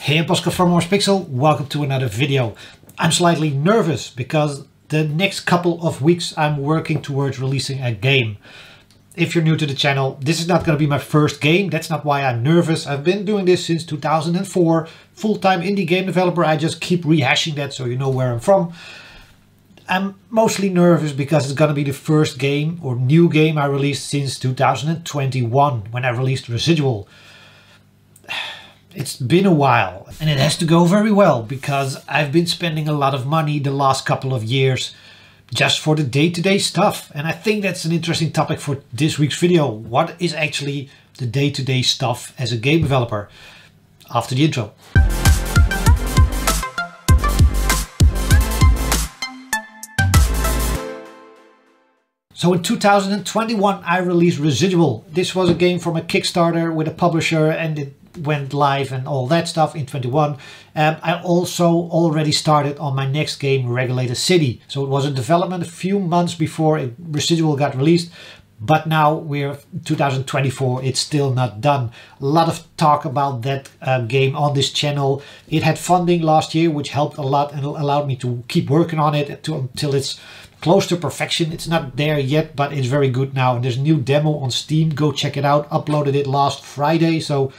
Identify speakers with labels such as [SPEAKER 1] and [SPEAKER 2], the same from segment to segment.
[SPEAKER 1] Hey, I'm Pascal from Orangepixel. Welcome to another video. I'm slightly nervous because the next couple of weeks I'm working towards releasing a game. If you're new to the channel, this is not going to be my first game. That's not why I'm nervous. I've been doing this since 2004. Full-time indie game developer. I just keep rehashing that so you know where I'm from. I'm mostly nervous because it's going to be the first game or new game I released since 2021 when I released Residual. It's been a while and it has to go very well because I've been spending a lot of money the last couple of years just for the day-to-day stuff. And I think that's an interesting topic for this week's video. What is actually the day-to-day stuff as a game developer? After the intro. So in 2021 I released Residual. This was a game from a Kickstarter with a publisher and it went live and all that stuff in 21. I also already started on my next game, Regulator City. So it was in development a few months before Residual got released. But now we're 2024, it's still not done. A lot of talk about that game on this channel. It had funding last year, which helped a lot and allowed me to keep working on it until it's close to perfection. It's not there yet, but it's very good now. And there's a new demo on Steam. Go check it out. Uploaded it last Friday, so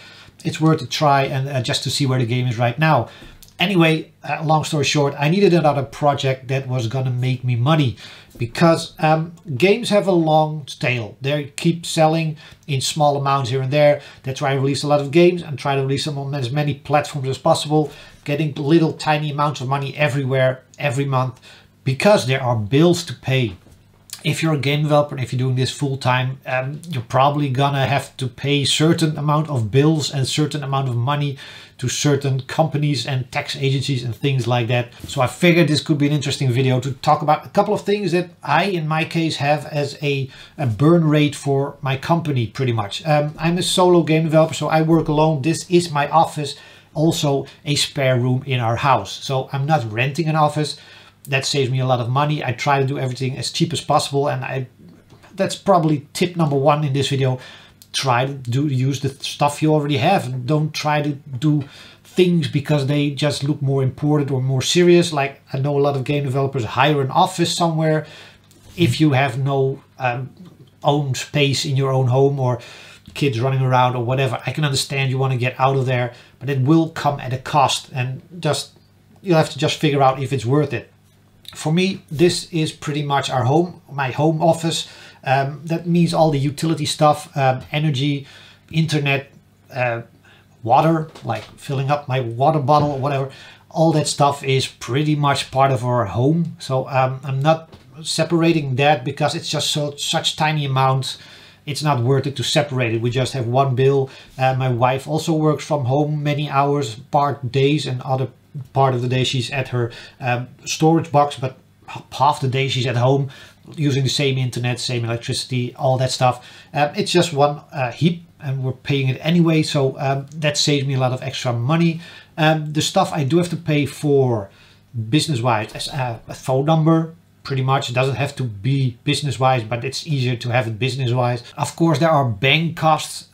[SPEAKER 1] it's worth a try and just to see where the game is right now. Anyway, long story short, I needed another project that was gonna make me money because games have a long tail. They keep selling in small amounts here and there. That's why I release a lot of games and try to release them on as many platforms as possible, getting little tiny amounts of money everywhere, every month, because there are bills to pay. If you're a game developer, if you're doing this full time, you're probably gonna have to pay certain amount of bills and certain amount of money to certain companies and tax agencies and things like that. So I figured this could be an interesting video to talk about a couple of things that I, in my case, have as a burn rate for my company, pretty much. I'm a solo game developer, so I work alone. This is my office, also a spare room in our house. So I'm not renting an office. That saves me a lot of money. I try to do everything as cheap as possible, and that's probably tip number one in this video. Try to use the stuff you already have and don't try to do things because they just look more important or more serious. Like I know a lot of game developers hire an office somewhere. If you have no own space in your own home or kids running around or whatever, I can understand you want to get out of there, but it will come at a cost, and you'll have to just figure out if it's worth it. For me, this is pretty much our home, my home office. That means all the utility stuff, energy, internet, water, like filling up my water bottle or whatever. All that stuff is pretty much part of our home. So I'm not separating that because it's just such tiny amounts. It's not worth it to separate it. We just have one bill. My wife also works from home many hours, part days, and other part of the day she's at her storage box, but half the day she's at home using the same internet, same electricity, all that stuff. It's just one heap and we're paying it anyway, so that saves me a lot of extra money. The stuff I do have to pay for business-wise as a phone number, pretty much. It doesn't have to be business-wise, but it's easier to have it business-wise. Of course, there are bank costs.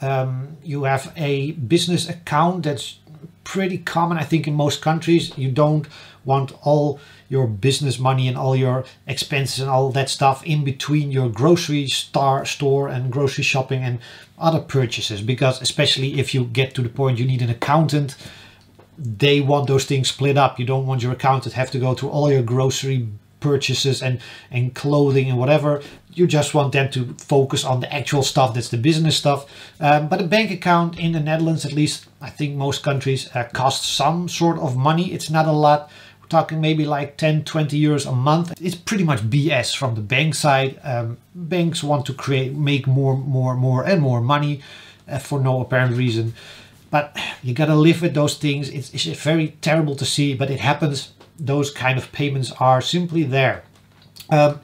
[SPEAKER 1] You have a business account that's pretty common, I think, in most countries. You don't want all your business money and all your expenses and all that stuff in between your grocery store and grocery shopping and other purchases, because especially if you get to the point you need an accountant, they want those things split up. You don't want your accountant have to go through all your grocery purchases and clothing and whatever. You just want them to focus on the actual stuff, that's the business stuff. But a bank account in the Netherlands, at least I think most countries, costs some sort of money. It's not a lot. We're talking maybe like 10-20 euros a month. It's pretty much BS from the bank side. Banks want to make more and more money for no apparent reason. But you gotta live with those things. It's very terrible to see, but it happens. Those kind of payments are simply there.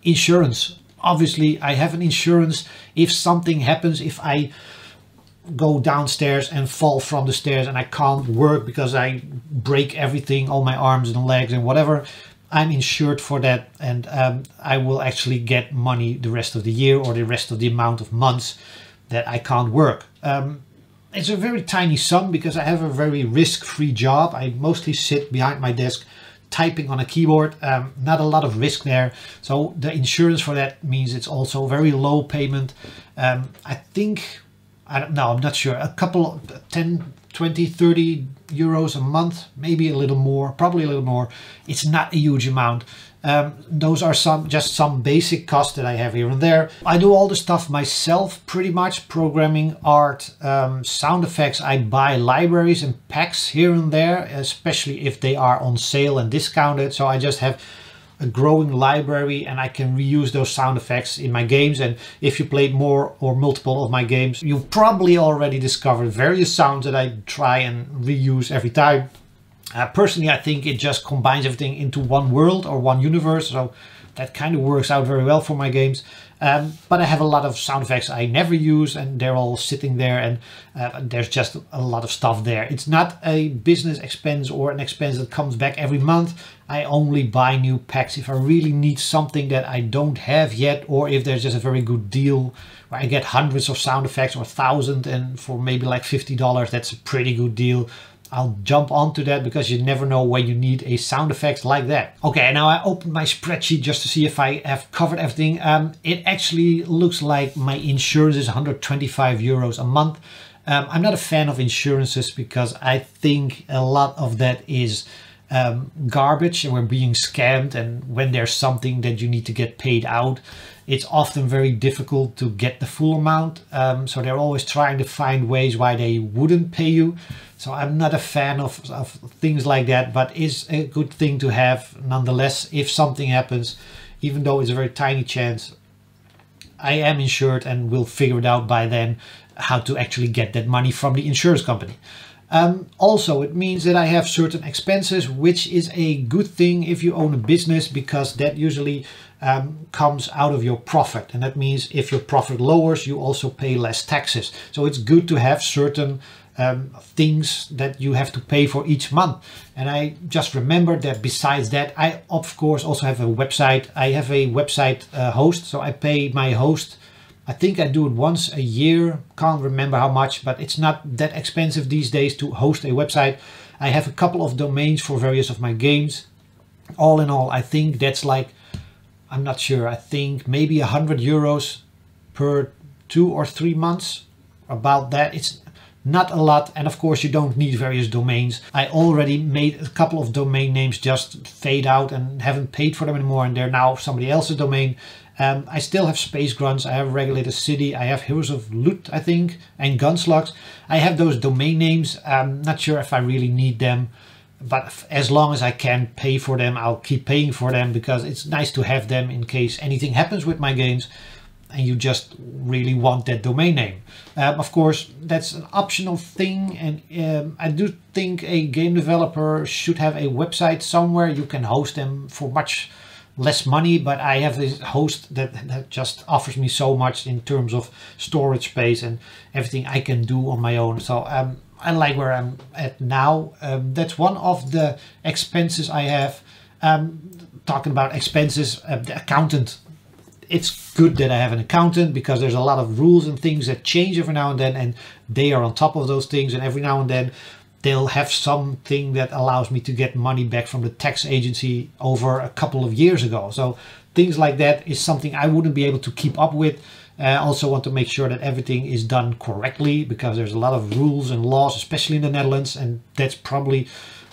[SPEAKER 1] Insurance. Obviously, I have an insurance. If something happens, if I go downstairs and fall from the stairs and I can't work because I break everything, all my arms and legs and whatever, I'm insured for that, and I will actually get money the rest of the year or the rest of the amount of months that I can't work. It's a very tiny sum because I have a very risk-free job. I mostly sit behind my desk typing on a keyboard, not a lot of risk there. So the insurance for that means it's also very low payment. I think, I don't know, I'm not sure, a couple of 10, 20, 30 euros a month, maybe a little more, probably a little more. It's not a huge amount. Those are just some basic costs that I have here and there. I do all the stuff myself, pretty much, programming, art, sound effects. I buy libraries and packs here and there, especially if they are on sale and discounted. So I just have a growing library and I can reuse those sound effects in my games. And if you played more or multiple of my games, you've probably already discovered various sounds that I try and reuse every time. Personally, I think it just combines everything into one world or one universe, so that kind of works out very well for my games. But I have a lot of sound effects I never use, and they're all sitting there, and there's just a lot of stuff there. It's not a business expense or an expense that comes back every month. I only buy new packs if I really need something that I don't have yet, or if there's just a very good deal where I get hundreds of sound effects or 1,000, and for maybe like $50, that's a pretty good deal. I'll jump onto that because you never know when you need a sound effect like that. Okay, now I opened my spreadsheet just to see if I have covered everything. It actually looks like my insurance is 125 euros a month. I'm not a fan of insurances because I think a lot of that is garbage and we're being scammed, and when there's something that you need to get paid out, it's often very difficult to get the full amount. So they're always trying to find ways why they wouldn't pay you. So I'm not a fan of things like that, but it's a good thing to have nonetheless. If something happens, even though it's a very tiny chance, I am insured and will figure it out by then how to actually get that money from the insurance company. Also, it means that I have certain expenses, which is a good thing if you own a business, because that usually comes out of your profit. And that means if your profit lowers, you also pay less taxes. So it's good to have certain things that you have to pay for each month. And I just remembered that besides that, I of course also have a website. I have a website host, so I pay my host. I think I do it once a year, can't remember how much, but it's not that expensive these days to host a website. I have a couple of domains for various of my games. All in all, I think that's like, I'm not sure, I think maybe 100 euros per 2 or 3 months, about that. It's not a lot, and of course you don't need various domains. I already made a couple of domain names just fade out and haven't paid for them anymore, and they're now somebody else's domain. I still have Space Grunts, I have Regulated City, I have Heroes of Loot, I think, and Gunslugs. I have those domain names. I'm not sure if I really need them, but as long as I can pay for them, I'll keep paying for them, because it's nice to have them in case anything happens with my games and you just really want that domain name. Of course, that's an optional thing, and I do think a game developer should have a website somewhere. You can host them for much less money, but I have this host that just offers me so much in terms of storage space and everything I can do on my own. So I like where I'm at now. That's one of the expenses I have. Talking about expenses, the accountant. It's good that I have an accountant, because there's a lot of rules and things that change every now and then, and they are on top of those things, and every now and then they'll have something that allows me to get money back from the tax agency over a couple of years ago. So things like that is something I wouldn't be able to keep up with. I also want to make sure that everything is done correctly, because there's a lot of rules and laws, especially in the Netherlands, and that's probably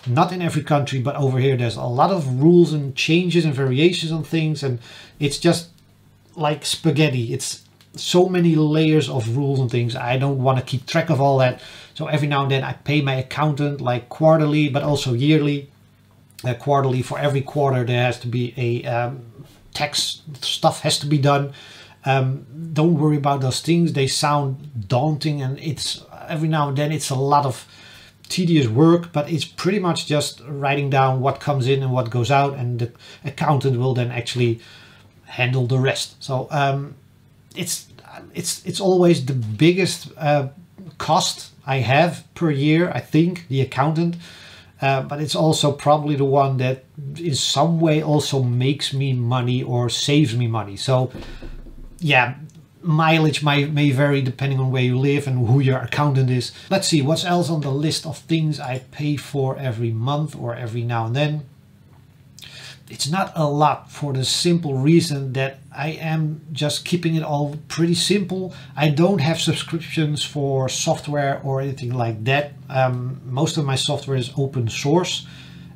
[SPEAKER 1] not in every country, but over here there's a lot of rules and changes and variations on things, and it's just like spaghetti. It's so many layers of rules and things. I don't want to keep track of all that. So every now and then I pay my accountant, like quarterly, but also yearly. Quarterly, for every quarter there has to be a tax stuff has to be done. Don't worry about those things. They sound daunting, and it's every now and then it's a lot of tedious work, but it's pretty much just writing down what comes in and what goes out, and the accountant will then actually handle the rest. So it's always the biggest cost I have per year, I think, the accountant, but it's also probably the one that in some way also makes me money or saves me money. So yeah, mileage may vary depending on where you live and who your accountant is. Let's see what's else on the list of things I pay for every month or every now and then. It's not a lot, for the simple reason that I am just keeping it all pretty simple. I don't have subscriptions for software or anything like that. Most of my software is open source.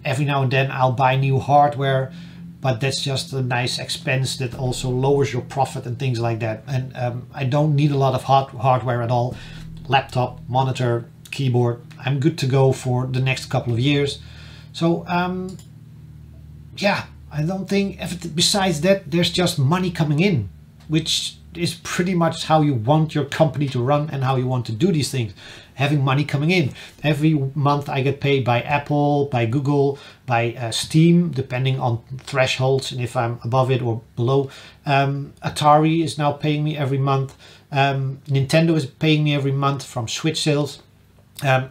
[SPEAKER 1] Every now and then I'll buy new hardware, but that's just a nice expense that also lowers your profit and things like that. And I don't need a lot of hardware at all. Laptop, monitor, keyboard. I'm good to go for the next couple of years. So yeah, I don't think, besides that, there's just money coming in, which is pretty much how you want your company to run and how you want to do these things. Having money coming in. Every month I get paid by Apple, by Google, by Steam, depending on thresholds and if I'm above it or below. Atari is now paying me every month. Nintendo is paying me every month from Switch sales.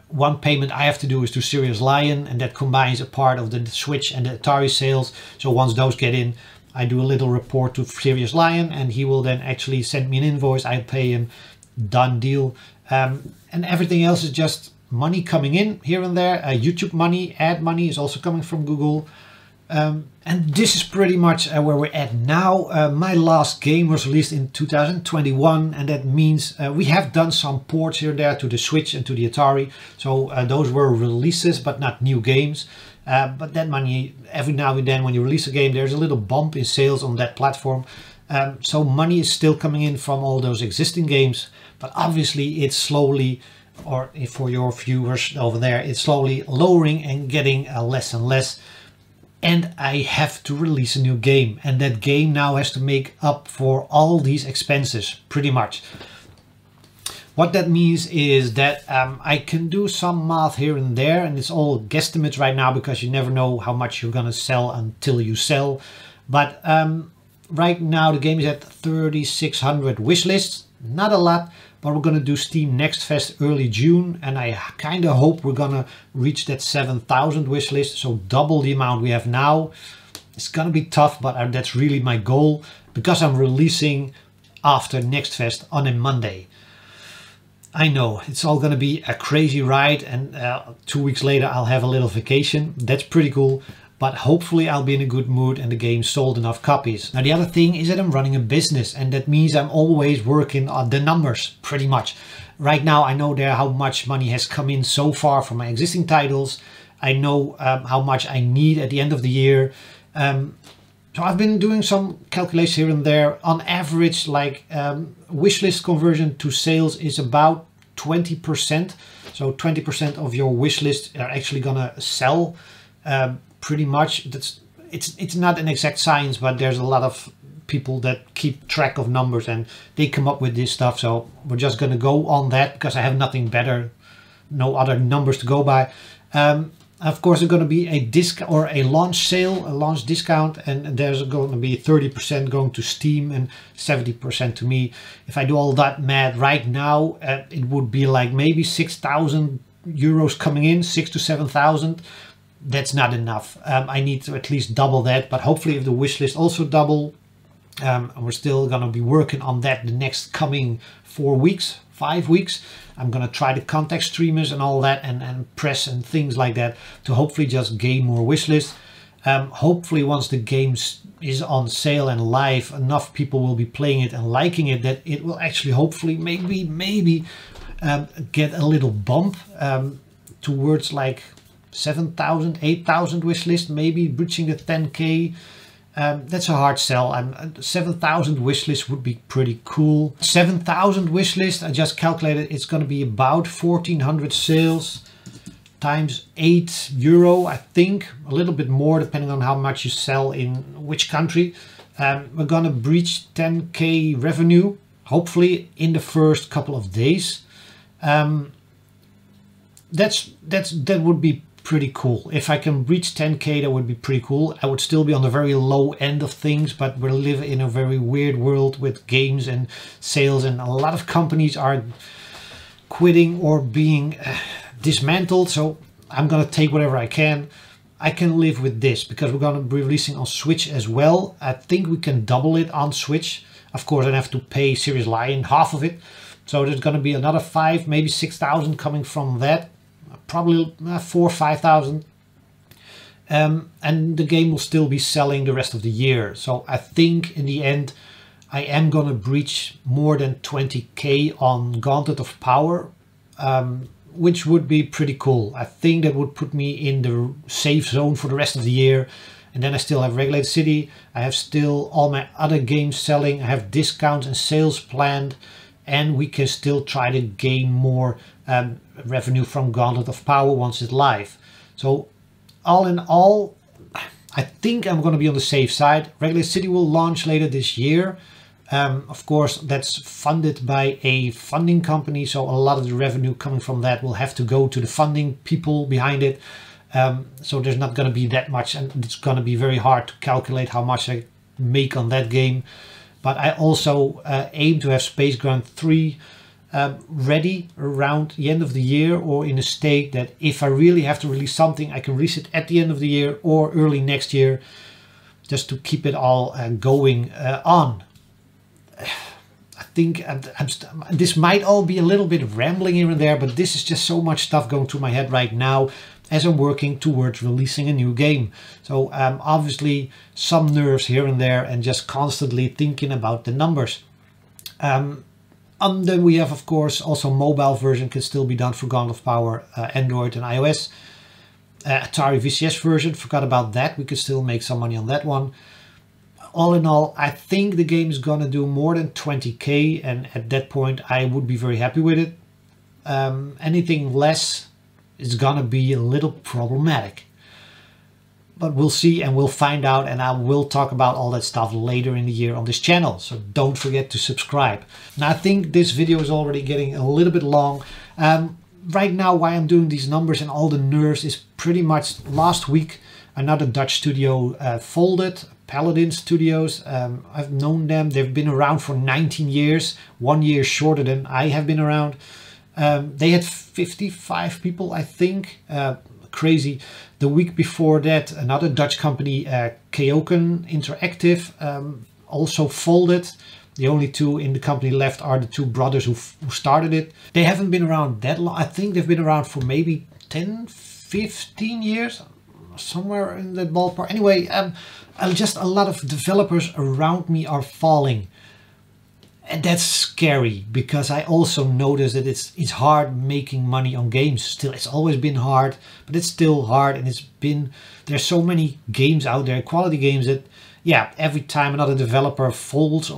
[SPEAKER 1] One payment I have to do is to Serious Lion, and that combines a part of the Switch and the Atari sales. So once those get in, I do a little report to Serious Lion, and he will then actually send me an invoice. I pay him, done deal. And everything else is just money coming in here and there. YouTube money, ad money is also coming from Google. And this is pretty much where we're at now. My last game was released in 2021, and that means we have done some ports here and there to the Switch and to the Atari. So those were releases, but not new games. But that money, every now and then when you release a game, there's a little bump in sales on that platform. So money is still coming in from all those existing games, but obviously it's slowly, or for your viewers over there, it's slowly lowering and getting less and less. And I have to release a new game, and that game now has to make up for all these expenses, pretty much. What that means is that I can do some math here and there, and it's all guesstimates right now because you never know how much you're gonna sell until you sell. But right now the game is at 3,600 wish lists, not a lot. But we're going to do Steam Next Fest early June, and I kind of hope we're going to reach that 7,000 wish list, so double the amount we have now. It's going to be tough, but that's really my goal, because I'm releasing after Next Fest on a Monday. I know, it's all going to be a crazy ride, and 2 weeks later I'll have a little vacation. That's pretty cool. But hopefully I'll be in a good mood and the game sold enough copies. Now the other thing is that I'm running a business, and that means I'm always working on the numbers, pretty much. Right now I know there how much money has come in so far from my existing titles. I know how much I need at the end of the year. So I've been doing some calculations here and there. On average, like wishlist conversion to sales is about 20%. So 20% of your wishlist are actually gonna sell. Pretty much. It's not an exact science, but there's a lot of people that keep track of numbers and they come up with this stuff. So we're just going to go on that because I have nothing better, no other numbers to go by. Of course, there's going to be a discount or a launch sale, a launch discount, and there's going to be 30% going to Steam and 70% to me. If I do all that math right now, it would be like maybe 6,000 euros coming in, 6,000 to 7,000. That's not enough. I need to at least double that, but hopefully if the wish list also double, we're still gonna be working on that the next coming 4 weeks, 5 weeks. I'm gonna try to contact streamers and all that, and press and things like that to hopefully just gain more wish lists. Hopefully once the game is on sale and live, enough people will be playing it and liking it that it will actually hopefully maybe get a little bump towards like 7,000, 8,000 wish list, maybe reaching the 10k. That's a hard sell. 7,000 wish list would be pretty cool. 7,000 wish list, I just calculated it's going to be about 1,400 sales times €8, I think, a little bit more depending on how much you sell in which country. We're going to breach 10k revenue, hopefully in the first couple of days. That would be pretty cool. If I can reach 10k, that would be pretty cool. I would still be on the very low end of things, but we live in a very weird world with games and sales, and a lot of companies are quitting or being dismantled. So I'm gonna take whatever I can. I can live with this because we're gonna be releasing on Switch as well. I think we can double it on Switch. Of course, I have to pay Serious Lion half of it. So there's going to be another 5, maybe 6,000 coming from that. Probably 4 or 5,000. And the game will still be selling the rest of the year. So I think in the end, I am going to breach more than 20k on Gauntlet of Power, which would be pretty cool. I think that would put me in the safe zone for the rest of the year. And then I still have Regulated City. I have still all my other games selling. I have discounts and sales planned. And we can still try to gain more revenue from Gauntlet of Power once it's live. So all in all, I think I'm going to be on the safe side. Regulated City will launch later this year. Of course, that's funded by a funding company, so a lot of the revenue coming from that will have to go to the funding people behind it. So there's not going to be that much, and it's going to be very hard to calculate how much I make on that game. But I also aim to have Space Ground 3 ready around the end of the year, or in a state that if I really have to release something, I can release it at the end of the year or early next year, just to keep it all going on. I think this might all be a little bit rambling here and there, but this is just so much stuff going through my head right now as I'm working towards releasing a new game. So obviously some nerves here and there, and just constantly thinking about the numbers. And then we have, of course, also mobile version can still be done for Gauntlet of Power, Android and iOS. Atari VCS version, forgot about that. We could still make some money on that one. All in all, I think the game is gonna do more than 20k, and at that point I would be very happy with it. Anything less is gonna be a little problematic. But we'll see and we'll find out, and I will talk about all that stuff later in the year on this channel. So don't forget to subscribe. Now I think this video is already getting a little bit long. Right now why I'm doing these numbers and all the nerves is pretty much last week another Dutch studio folded. Paladin Studios, I've known them. They've been around for 19 years, 1 year shorter than I have been around. They had 55 people, I think. Crazy. The week before that, another Dutch company, Keoken Interactive, also folded. The only two in the company left are the two brothers who started it. They haven't been around that long. I think they've been around for maybe 10, 15 years, somewhere in that ballpark. Anyway, just a lot of developers around me are falling. And that's scary, because I also notice that it's hard making money on games. Still, it's always been hard, but it's still hard. And there's so many games out there, quality games, that yeah, every time another developer folds,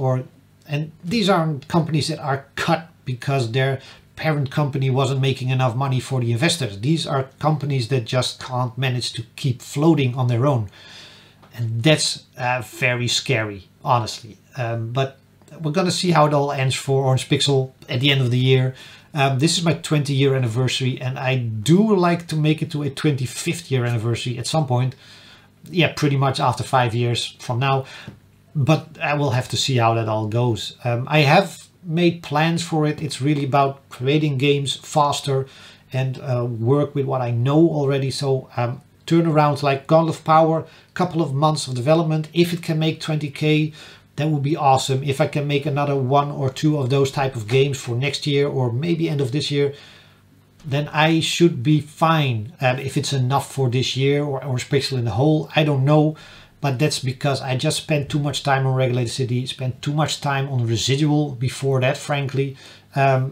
[SPEAKER 1] and these aren't companies that are cut because their parent company wasn't making enough money for the investors. These are companies that just can't manage to keep floating on their own. And that's very scary, honestly. But we're going to see how it all ends for Orangepixel at the end of the year. This is my 20-year anniversary, and I do like to make it to a 25th year anniversary at some point. Yeah, pretty much after 5 years from now. But I will have to see how that all goes. I have made plans for it. It's really about creating games faster and work with what I know already. So turnarounds like Gauntlet of Power, couple of months of development. If it can make 20k, that would be awesome. If I can make another 1 or 2 of those type of games for next year, or maybe end of this year, then I should be fine. If it's enough for this year or Orangepixel in the whole, I don't know. But that's because I just spent too much time on Regulated City, spent too much time on Residual before that, frankly. I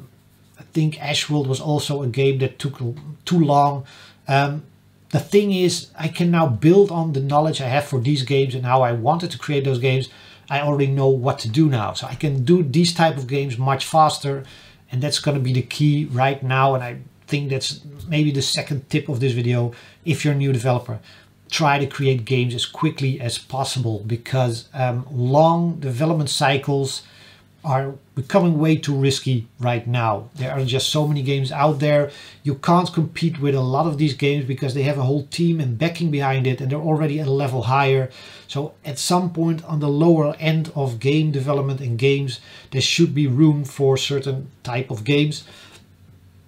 [SPEAKER 1] think Ashworld was also a game that took too long. The thing is, I can now build on the knowledge I have for these games and how I wanted to create those games. I already know what to do now. So I can do these type of games much faster. And that's going to be the key right now. And I think that's maybe the second tip of this video. If you're a new developer, try to create games as quickly as possible, because long development cycles are becoming way too risky right now. There are just so many games out there. You can't compete with a lot of these games because they have a whole team and backing behind it, and they're already at a level higher. So at some point on the lower end of game development and games, there should be room for certain type of games.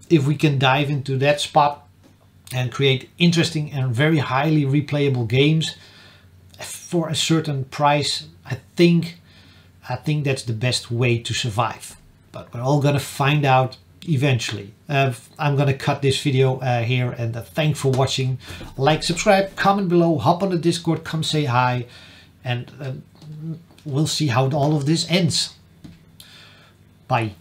[SPEAKER 1] If we can dive into that spot and create interesting and very highly replayable games for a certain price, I think I think that's the best way to survive. But we're all gonna find out eventually. I'm gonna cut this video here, and thanks for watching. Like, subscribe, comment below, hop on the Discord, come say hi, and we'll see how all of this ends. Bye.